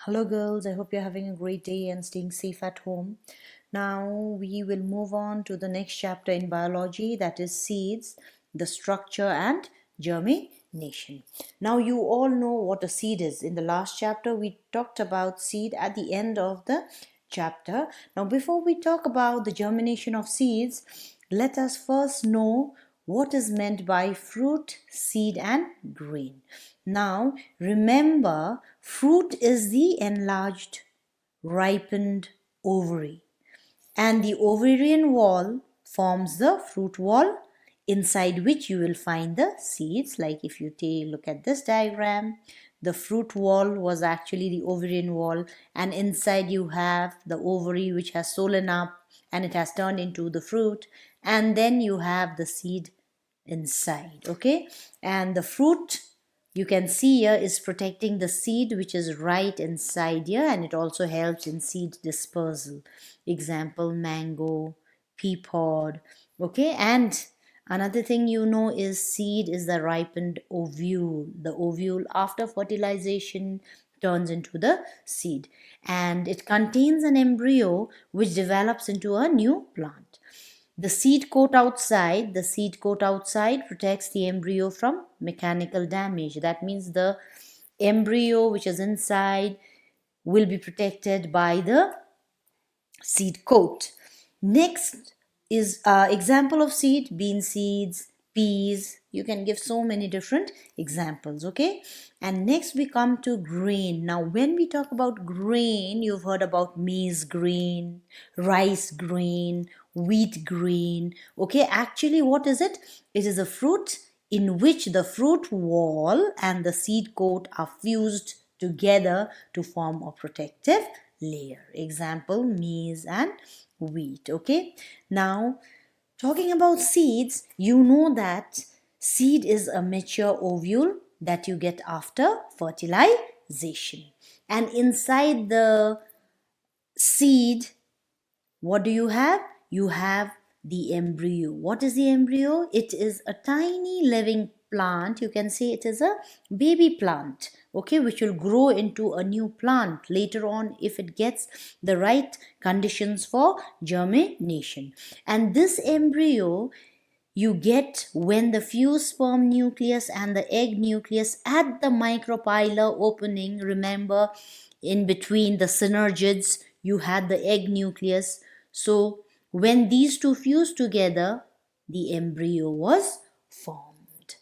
Hello girls, I hope you're having a great day and staying safe at home. Now we will move on to the next chapter in biology, that is seeds, the structure and germination. Now you all know what a seed is. In the last chapter we talked about seed at the end of the chapter. Now before we talk about the germination of seeds, let us first know what is meant by fruit, seed and grain. Now remember, fruit is the enlarged, ripened ovary, and the ovarian wall forms the fruit wall, inside which you will find the seeds. Like if you take look at this diagram, the fruit wall was actually the ovarian wall, and inside you have the ovary which has swollen up and it has turned into the fruit, and then you have the seed inside. Okay, and the fruit you can see here is protecting the seed which is right inside here, and it also helps in seed dispersal. Example, mango, pea pod. Okay, and another thing you know is seed is the ripened ovule. The ovule after fertilization turns into the seed, and it contains an embryo which develops into a new plant. The seed coat outside protects the embryo from mechanical damage. That means the embryo which is inside will be protected by the seed coat. Next is example of seed, bean seeds, peas. You can give so many different examples. Okay, and next we come to grain. Now when we talk about grain, you've heard about maize grain, rice grain, wheat grain. Okay, actually what is it? It is a fruit in which the fruit wall and the seed coat are fused together to form a protective layer. Example, maize and wheat. Okay, now talking about seeds, you know that seed is a mature ovule that you get after fertilization, and inside the seed, what do you have? You have the embryo. What is the embryo? It is a tiny living plant. You can say it is a baby plant, okay, which will grow into a new plant later on if it gets the right conditions for germination. And this embryo you get when the fused sperm nucleus and the egg nucleus at the micropylar opening. Remember, in between the synergids you had the egg nucleus. So when these two fused together, the embryo was formed.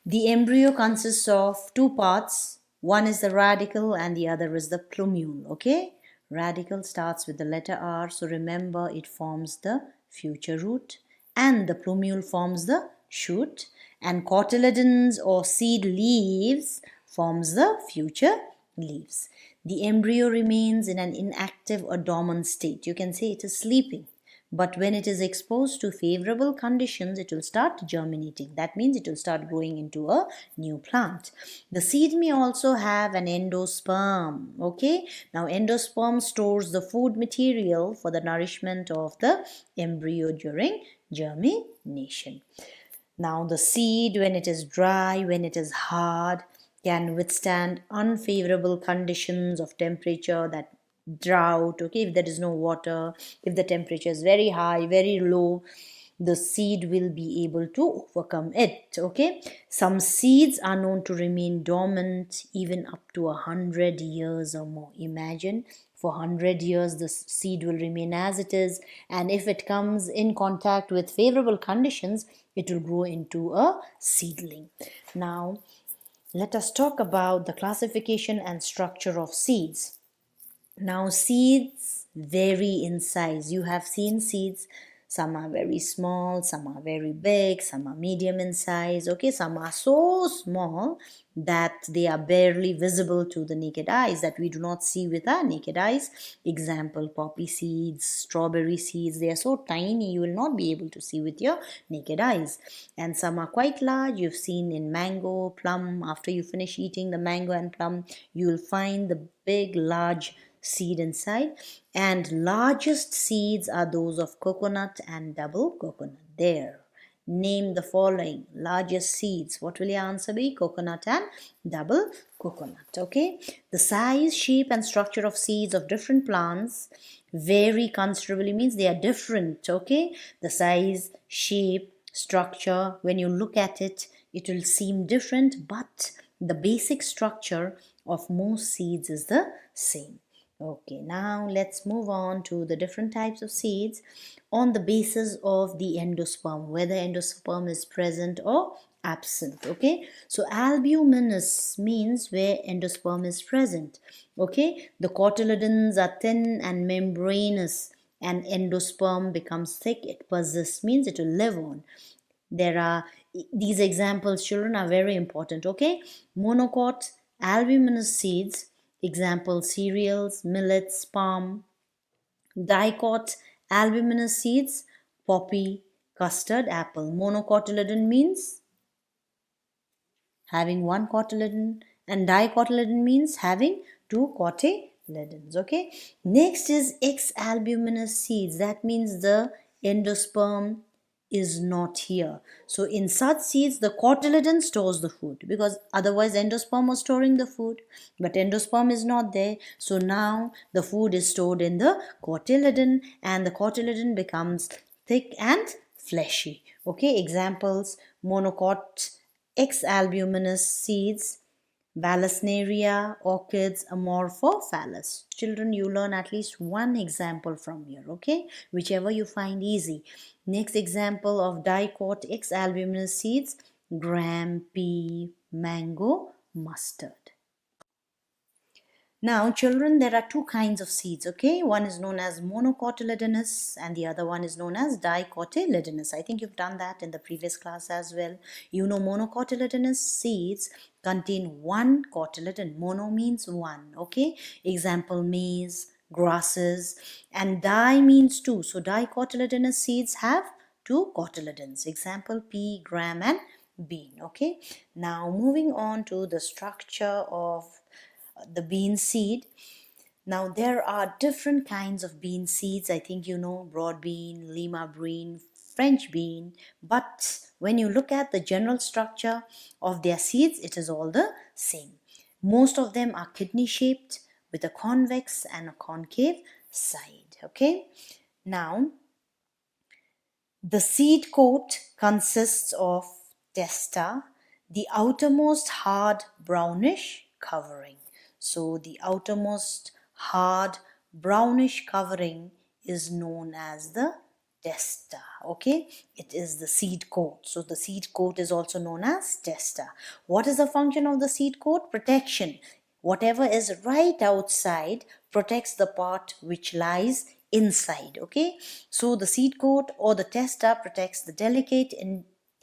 The embryo consists of two parts. One is the radicle and the other is the plumule. Okay, radicle starts with the letter R, so remember it forms the future root, and the plumule forms the shoot, and cotyledons or seed leaves forms the future leaves. The embryo remains in an inactive or dormant state. You can say it is sleeping. But when it is exposed to favorable conditions, it will start germinating. That means it will start growing into a new plant. The seed may also have an endosperm. Okay, now endosperm stores the food material for the nourishment of the embryo during germination. Now the seed, when it is dry, when it is hard, can withstand unfavorable conditions of temperature, that drought. Okay, if there is no water, if the temperature is very high, very low, the seed will be able to overcome it. Okay, some seeds are known to remain dormant even up to 100 years or more. Imagine, for 100 years the seed will remain as it is, and if it comes in contact with favorable conditions, it will grow into a seedling. Now let us talk about the classification and structure of seeds. Now seeds vary in size. You have seen seeds, some are very small, some are very big, some are medium in size. Okay, some are so small that they are barely visible to the naked eyes, that we do not see with our naked eyes. Example, poppy seeds, strawberry seeds. They are so tiny you will not be able to see with your naked eyes. And some are quite large. You've seen in mango, plum. After you finish eating the mango and plum, you will find the big large seed inside, and largest seeds are those of coconut and double coconut. There, Name the following largest seeds. What will your answer be? Coconut and double coconut. Okay. The size, shape, and structure of seeds of different plants vary considerably, means they are different. Okay. The size, shape, structure, when you look at it, it will seem different, but the basic structure of most seeds is the same. Okay, now let's move on to the different types of seeds on the basis of the endosperm, whether endosperm is present or absent. Okay, so albuminous means where endosperm is present. Okay, the cotyledons are thin and membranous, and endosperm becomes thick. It persists, means it will live on. There are these examples, children, are very important. Okay, monocot albuminous seeds, example cereals, millets, palm. Dicot albuminous seeds, poppy, custard, apple. Monocotyledon means having one cotyledon, and dicotyledon means having two cotyledons. Okay, next is X albuminous seeds. That means the endosperm is not here. So in such seeds, the cotyledon stores the food, because otherwise endosperm was storing the food, but endosperm is not there. So now the food is stored in the cotyledon, and the cotyledon becomes thick and fleshy. Okay, examples: monocot X albuminous seeds, Vallisneria, orchids, Amorphophallus. Children, you learn at least one example from here, okay? Whichever you find easy. Next example of dicot X albuminous seeds, gram, pea, mango, mustard. Now, children, there are two kinds of seeds, okay? One is known as monocotyledonous and the other one is known as dicotyledonous. I think you've done that in the previous class as well. You know, monocotyledonous seeds contain one cotyledon. Mono means one, okay? Example, maize, grasses, and di means two. So, dicotyledonous seeds have two cotyledons. Example, pea, gram, and bean, okay? Now, moving on to the structure of the bean seed. Now there are different kinds of bean seeds. I think you know broad bean, lima bean, French bean. But when you look at the general structure of their seeds, it is all the same. Most of them are kidney shaped with a convex and a concave side. Okay. Now the seed coat consists of testa, the outermost hard brownish covering. So the outermost hard brownish covering is known as the testa. Okay, it is the seed coat. So the seed coat is also known as testa. What is the function of the seed coat? Protection. Whatever is right outside protects the part which lies inside. Okay, so the seed coat or the testa protects the delicate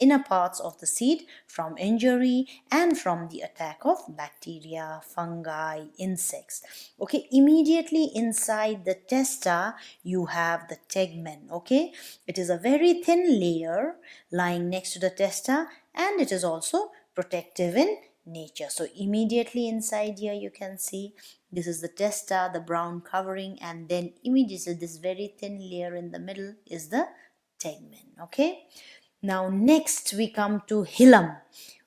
inner parts of the seed from injury and from the attack of bacteria, fungi, insects. Okay, immediately inside the testa you have the tegmen. Okay, it is a very thin layer lying next to the testa, and it is also protective in nature. So immediately inside here you can see this is the testa, the brown covering, and then immediately this very thin layer in the middle is the tegmen. Okay, now next we come to hilum,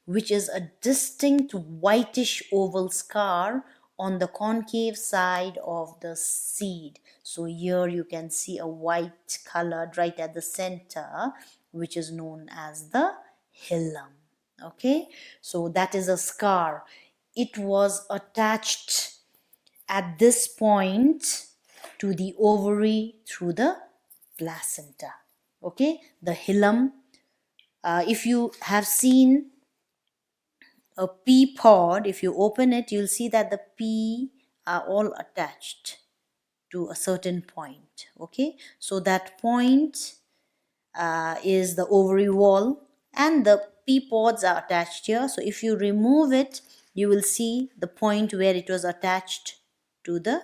which is a distinct whitish oval scar on the concave side of the seed. So here you can see a white colored right at the center, which is known as the hilum. Okay, so that is a scar. It was attached at this point to the ovary through the placenta. Okay, the hilum. If you have seen a pea pod, if you open it, you'll see that the pea are all attached to a certain point. Okay, so that point is the ovary wall, and the pea pods are attached here. So if you remove it, you will see the point where it was attached to the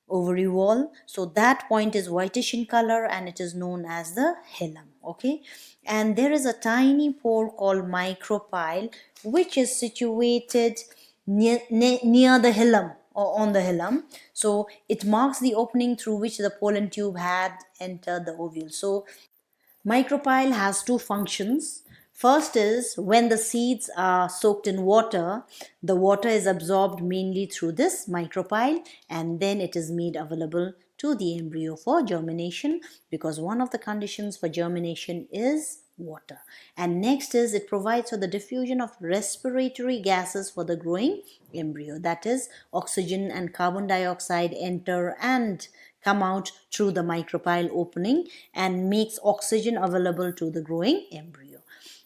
ovary wall. So that point is whitish in color and it is known as the hilum. Okay, and there is a tiny pore called micropyle which is situated near the hilum or on the hilum. So it marks the opening through which the pollen tube had entered the ovule. So Micropyle has two functions. First is when the seeds are soaked in water, the water is absorbed mainly through this micropyle and then it is made available to the embryo for germination, because one of the conditions for germination is water. And next is it provides for the diffusion of respiratory gases for the growing embryo. That is, oxygen and carbon dioxide enter and come out through the micropyle opening and makes oxygen available to the growing embryo.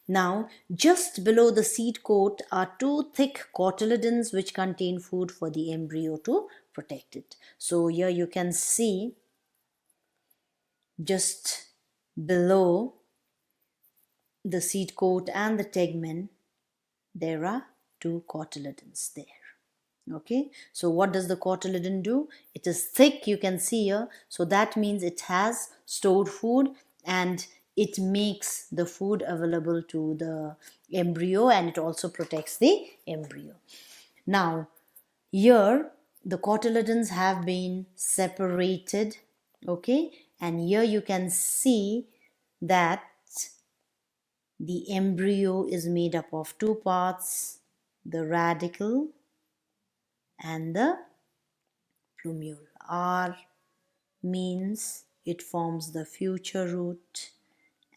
Now, just below the seed coat are two thick cotyledons which contain food for the embryo to protect it. So here you can see just below the seed coat and the tegmen, there are two cotyledons there. Okay, so what does the cotyledon do? It is thick, you can see here, so that means it has stored food and it makes the food available to the embryo and it also protects the embryo. Now here the cotyledons have been separated, okay, and here you can see that the embryo is made up of two parts, the radicle and the plumule. R means it forms the future root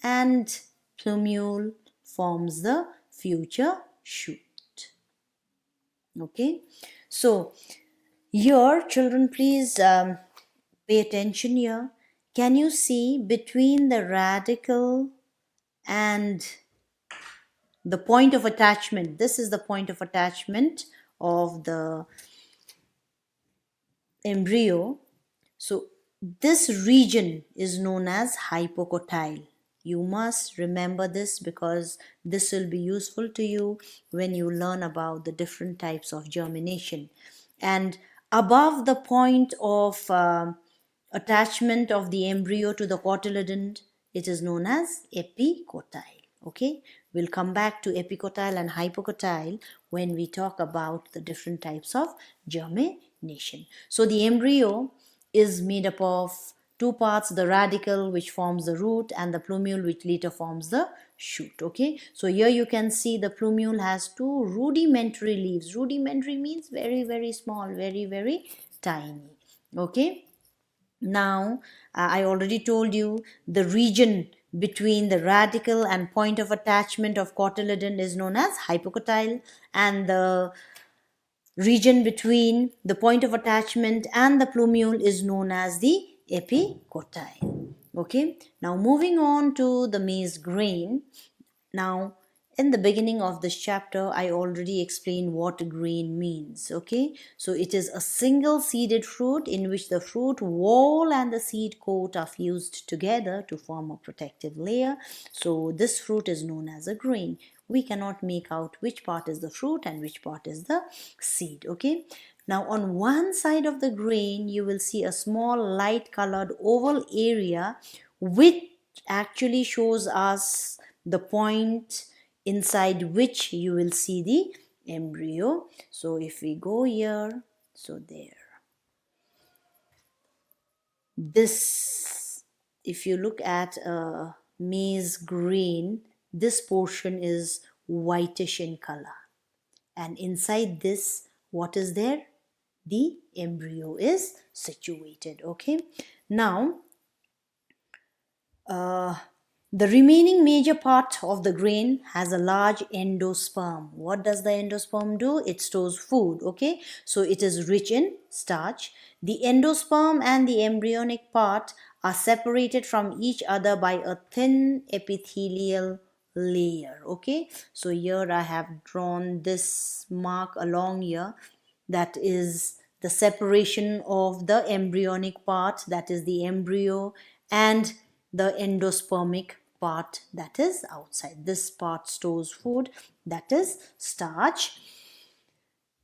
and plumule forms the future shoot. Okay, so here children, please pay attention here. Can you see between the radicle and the point of attachment? This is the point of attachment of the embryo. So this region is known as hypocotyle. You must remember this because this will be useful to you when you learn about the different types of germination. And above the point of attachment of the embryo to the cotyledon, it is known as epicotyle. Okay, we'll come back to epicotyle and hypocotyle when we talk about the different types of germination. So the embryo is made up of two parts, the radicle which forms the root and the plumule which later forms the shoot. Okay, so here you can see the plumule has two rudimentary leaves. Rudimentary means very, very small, very, very tiny. Okay, now I already told you the region between the radicle and point of attachment of cotyledon is known as hypocotyle, and the region between the point of attachment and the plumule is known as the epicotyle. Okay, now moving on to the maize grain. Now in the beginning of this chapter I already explained what grain means. Okay, so it is a single seeded fruit in which the fruit wall and the seed coat are fused together to form a protective layer. So this fruit is known as a grain. We cannot make out which part is the fruit and which part is the seed. Okay, now on one side of the grain you will see a small light colored oval area which actually shows us the point inside which you will see the embryo. So if we go here, so there, this, if you look at a maize grain, this portion is whitish in color, and inside this, what is there? The embryo is situated. Okay, now the remaining major part of the grain has a large endosperm. What does the endosperm do? It stores food. Okay, so it is rich in starch. The endosperm and the embryonic part are separated from each other by a thin epithelial layer. Okay, so here I have drawn this mark along here. That is the separation of the embryonic part, that is the embryo, and the endospermic part, that is outside. This part stores food, that is starch.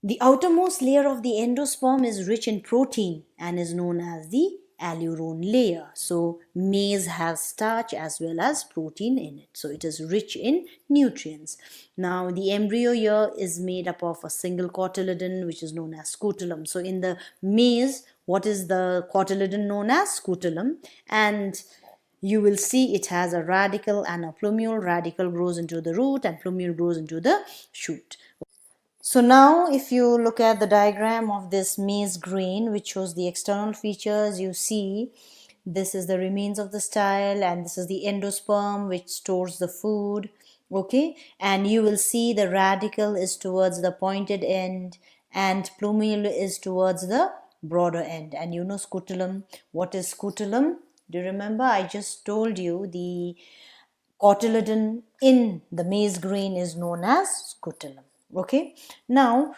The outermost layer of the endosperm is rich in protein and is known as the alluron layer. So maize has starch as well as protein in it, so it is rich in nutrients. Now the embryo here is made up of a single cotyledon which is known as scutellum. So in the maize, what is the cotyledon known as? Scutellum. And you will see it has a radicle and a plumule. Radicle grows into the root and plumule grows into the shoot. So now if you look at the diagram of this maize grain, which shows the external features, you see this is the remains of the style and this is the endosperm which stores the food. Okay, and you will see the radicle is towards the pointed end and plumule is towards the broader end. And you know scutellum. What is scutellum? Do you remember? I just told you the cotyledon in the maize grain is known as scutellum. Okay, now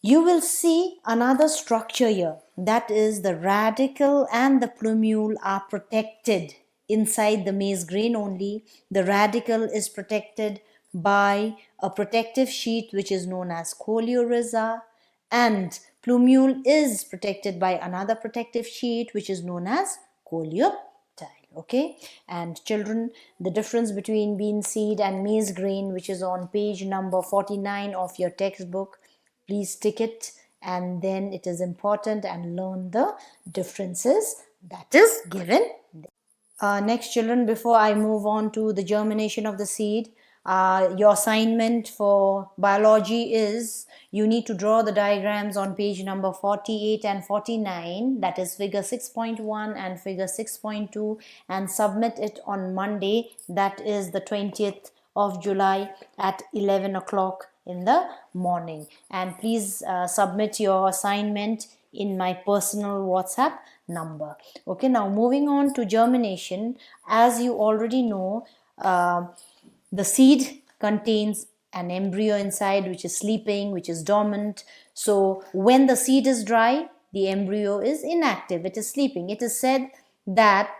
you will see another structure here, that is the radicle and the plumule are protected inside the maize grain only. The radicle is protected by a protective sheath which is known as coleorhiza, and plumule is protected by another protective sheet which is known as coleoptile. Okay, and children, the difference between bean seed and maize grain, which is on page number 49 of your textbook, please tick it, and then it is important and learn the differences that is given. Next, children, before I move on to the germination of the seed, your assignment for biology is you need to draw the diagrams on page number 48 and 49, that is figure 6.1 and figure 6.2, and submit it on Monday, that is the 20th of July at 11 o'clock in the morning. And please submit your assignment in my personal WhatsApp number. Okay, now moving on to germination. As you already know, the seed contains an embryo inside which is sleeping, which is dormant. So when the seed is dry, the embryo is inactive, it is sleeping. It is said that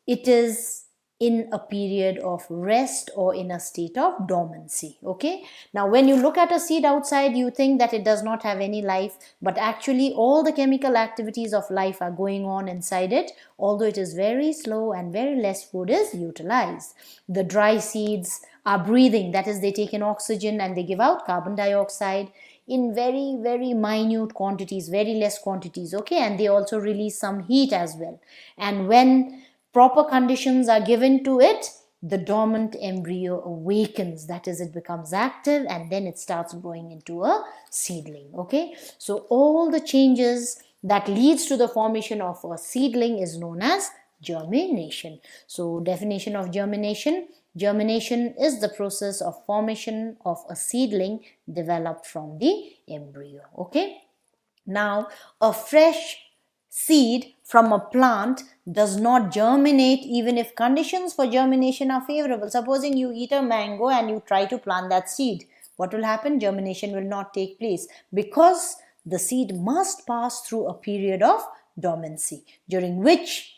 it is in a period of rest or in a state of dormancy. Okay, now when you look at a seed outside, you think that it does not have any life, but actually all the chemical activities of life are going on inside it, although it is very slow and very less food is utilized. The dry seeds are breathing, that is, they take in oxygen and they give out carbon dioxide in very, very minute quantities, very less quantities. Okay, and they also release some heat as well. And when proper conditions are given to it, the dormant embryo awakens, that is, it becomes active and then it starts growing into a seedling. Okay, so all the changes that leads to the formation of a seedling is known as germination. So definition of germination: germination is the process of formation of a seedling developed from the embryo. Okay, now a fresh seed from a plant does not germinate even if conditions for germination are favorable. Supposing you eat a mango and you try to plant that seed, what will happen? Germination will not take place because the seed must pass through a period of dormancy during which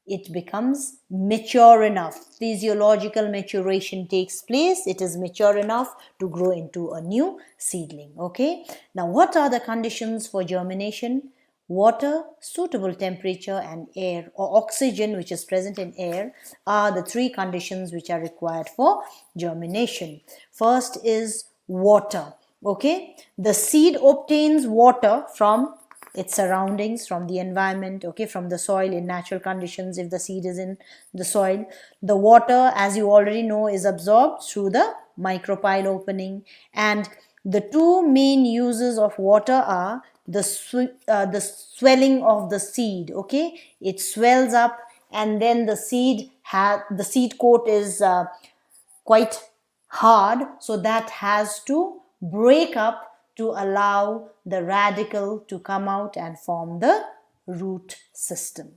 it becomes mature enough. Physiological maturation takes place. It is mature enough to grow into a new seedling. Okay. Now, what are the conditions for germination? Water, suitable temperature, and air or oxygen, which is present in air, are the three conditions which are required for germination. First is water. Okay. The seed obtains water from its surroundings, from the environment, okay, from the soil in natural conditions. If the seed is in the soil, the water, as you already know, is absorbed through the micropyle opening. And the two main uses of water are the swelling of the seed. Okay, it swells up and then the seed coat is quite hard, so that has to break up to allow the radicle to come out and form the root system.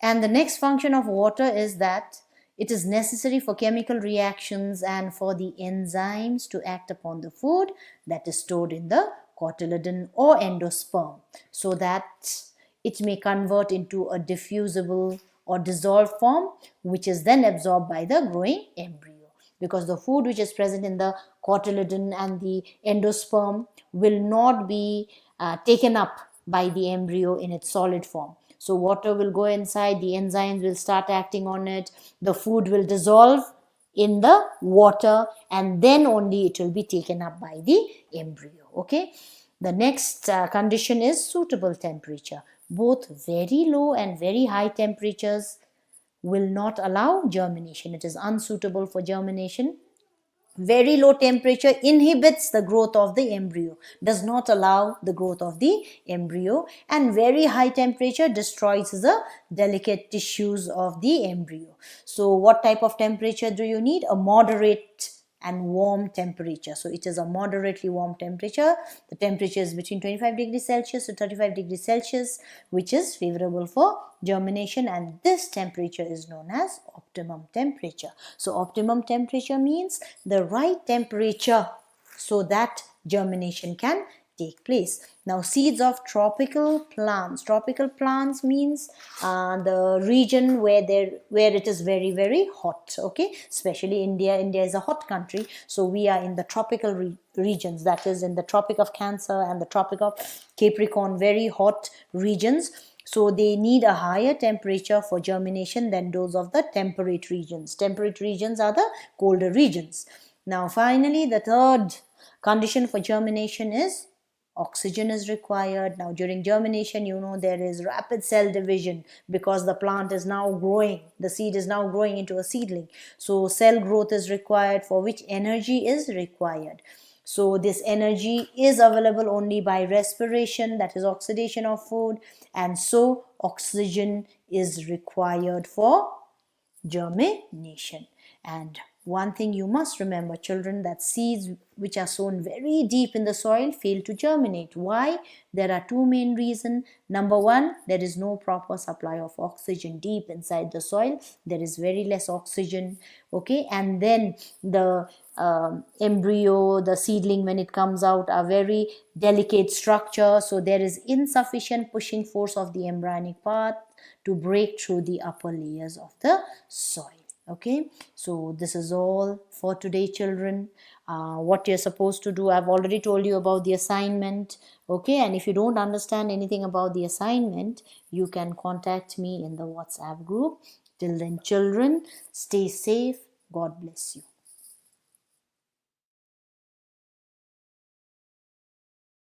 And the next function of water is that it is necessary for chemical reactions and for the enzymes to act upon the food that is stored in the cotyledon or endosperm, so that it may convert into a diffusible or dissolved form, which is then absorbed by the growing embryo. Because the food which is present in the cotyledon and the endosperm will not be taken up by the embryo in its solid form. So water will go inside, the enzymes will start acting on it, the food will dissolve in the water, and then only it will be taken up by the embryo. Okay. The next condition is suitable temperature. Both very low and very high temperatures will not allow germination. It is unsuitable for germination. Very low temperature inhibits the growth of the embryo, does not allow the growth of the embryo, and very high temperature destroys the delicate tissues of the embryo. So what type of temperature do you need? A moderate and warm temperature. So it is a moderately warm temperature. The temperature is between 25 degrees Celsius to 35 degrees Celsius, which is favorable for germination, and this temperature is known as optimum temperature. So optimum temperature means the right temperature so that germination can take place. Now, seeds of tropical plants. Tropical plants means the region where it is very, very hot. Okay, especially India. India is a hot country, so we are in the tropical regions. That is in the Tropic of Cancer and the Tropic of Capricorn, very hot regions. So they need a higher temperature for germination than those of the temperate regions. Temperate regions are the colder regions. Now, finally, the third condition for germination is oxygen is required. Now, during germination, there is rapid cell division because the plant is now growing. The seed is now growing into a seedling. So cell growth is required, for which energy is required. So this energy is available only by respiration, that is oxidation of food, and so oxygen is required for germination. And one thing you must remember, children, that seeds which are sown very deep in the soil fail to germinate. Why? There are two main reasons. Number one, there is no proper supply of oxygen deep inside the soil. There is very less oxygen. Okay, and then the embryo, the seedling, when it comes out, are very delicate structure. So there is insufficient pushing force of the embryonic part to break through the upper layers of the soil. Okay, so this is all for today, children. What you're supposed to do, I've already told you about the assignment. Okay, and if you don't understand anything about the assignment, you can contact me in the WhatsApp group. Till then, children, stay safe. God bless you.